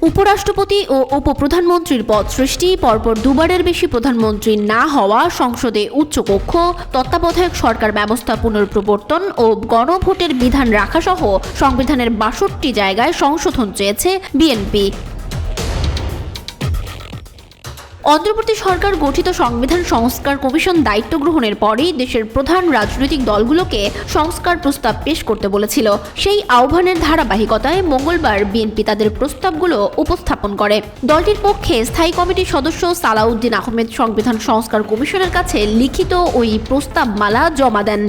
উপরাষ্ট্রপতি ও উপপ্রধানমন্ত্রীর পদ সৃষ্টি, পরপর দুবারের বেশি প্রধানমন্ত্রী না হওয়া, সংসদে উচ্চকক্ষ, তত্ত্বাবধায়ক সরকার ব্যবস্থা পুনঃপ্রবর্তন ও গণভোটের বিধান রাখাসহ সংবিধানের ৬২ জায়গায় সংশোধন চেয়েছে বিএনপি। অন্তর্বর্তী সরকার গঠিত সংবিধান সংস্কার কমিশন দায়িত্ব গ্রহণের পরই দেশের প্রধান রাজনৈতিক দলগুলোকে সংস্কার প্রস্তাব পেশ করতে বলেছিল। সেই আহ্বানের ধারাবাহিকতায় মঙ্গলবার বিএনপি তাদের প্রস্তাবগুলো উপস্থাপন করে। দলটির পক্ষে স্থায়ী কমিটির সদস্য সালাউদ্দিন আহমেদ সংবিধান সংস্কার কমিশনের কাছে লিখিত ওই প্রস্তাবমালা জমা দেন।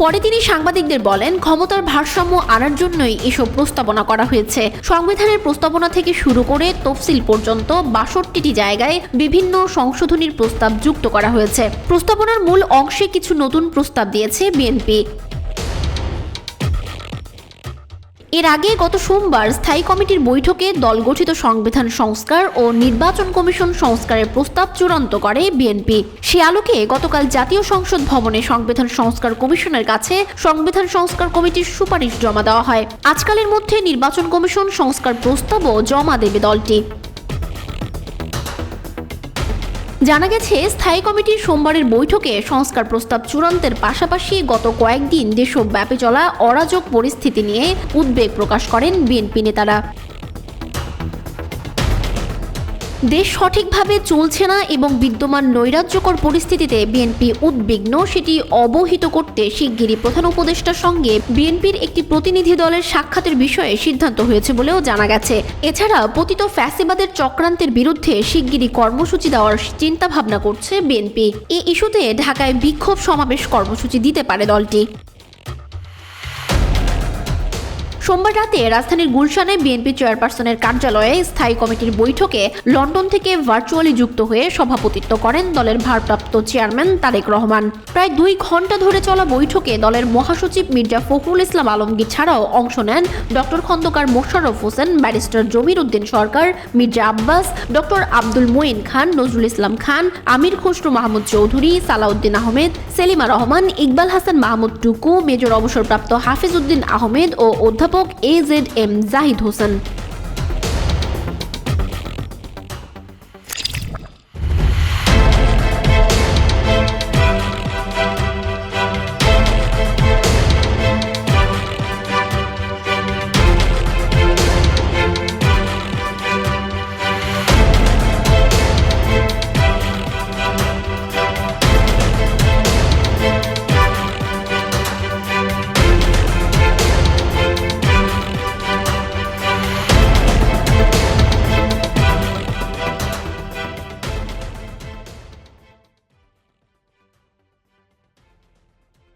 পরে তিনি সাংবাদিকদের বলেন, ক্ষমতার ভারসাম্য আনার জন্যই এসব প্রস্তাবনা করা হয়েছে। সংবিধানের প্রস্তাবনা থেকে শুরু করে তফসিল পর্যন্ত ৬২টি জায়গায় বিভিন্ন সংশোধনীর প্রস্তাব যুক্ত করা হয়েছে। প্রস্তাবনার মূল অংশে কিছু নতুন প্রস্তাব দিয়েছে বিএনপি। এর আগে গত সোমবার স্থায়ী কমিটির বৈঠকে দল গঠিত সংবিধান সংস্কার ও নির্বাচন কমিশন সংস্কারের প্রস্তাব চূড়ান্ত করে বিএনপি। সে আলোকে গতকাল জাতীয় সংসদ ভবনে সংবিধান সংস্কার কমিশনের কাছে সংবিধান সংস্কার কমিটির সুপারিশ জমা দেওয়া হয়। আজকালের মধ্যে নির্বাচন কমিশন সংস্কার প্রস্তাবও জমা দেবে দলটি। জানা গেছে, স্থায়ী কমিটির সোমবারের বৈঠকে সংস্কার প্রস্তাব চূড়ান্তের পাশাপাশি গত কয়েকদিন দেশব্যাপী চলা অরাজক পরিস্থিতি নিয়ে উদ্বেগ প্রকাশ করেন বিএনপি নেতারা। দেশ সঠিকভাবে চলছে না এবং বিদ্যমান নৈরাজ্যকর পরিস্থিতিতে বিএনপি উদ্বিগ্ন, সেটি অবহিত করতে শিগগিরই প্রধান উপদেষ্টার সঙ্গে বিএনপির একটি প্রতিনিধি দলের সাক্ষাতের বিষয়ে সিদ্ধান্ত হয়েছে বলেও জানা গেছে। এছাড়া পতিত ফ্যাসিবাদের চক্রান্তের বিরুদ্ধে শিগগিরই কর্মসূচি দেওয়ার চিন্তা ভাবনা করছে বিএনপি। এই ইস্যুতে ঢাকায় বিক্ষোভ সমাবেশ কর্মসূচি দিতে পারে দলটি। সোমবার রাতে রাজধানীর গুলশানে বিএনপি চেয়ারপারসনের কার্যালয়ে স্থায়ী কমিটির বৈঠকে লন্ডন থেকে ভার্চুয়ালি যুক্ত হয়ে সভাপতিত্ব করেন দলের ভারপ্রাপ্ত চেয়ারম্যান তারেক রহমান। প্রায় ২ ঘণ্টা ধরে চলা বৈঠকে দলের মহাসচিব মির্জা ফখরুল ইসলাম আলমগীর ছাড়াও অংশ নেন ডক্টর খন্দকার মোশাররফ হোসেন, ব্যারিস্টার জমির উদ্দিন সরকার, মির্জা আব্বাস, ডক্টর আব্দুল মঈন খান, নজরুল ইসলাম খান, আমির খসরু মাহমুদ চৌধুরী, সালাউদ্দিন আহমেদ, সেলিমা রহমান, ইকবাল হাসান মাহমুদ টুকু, মেজর অবসরপ্রাপ্ত হাফিজ উদ্দিন আহমেদ ও অধ্যাপক AZM জাহিদ হোসেন।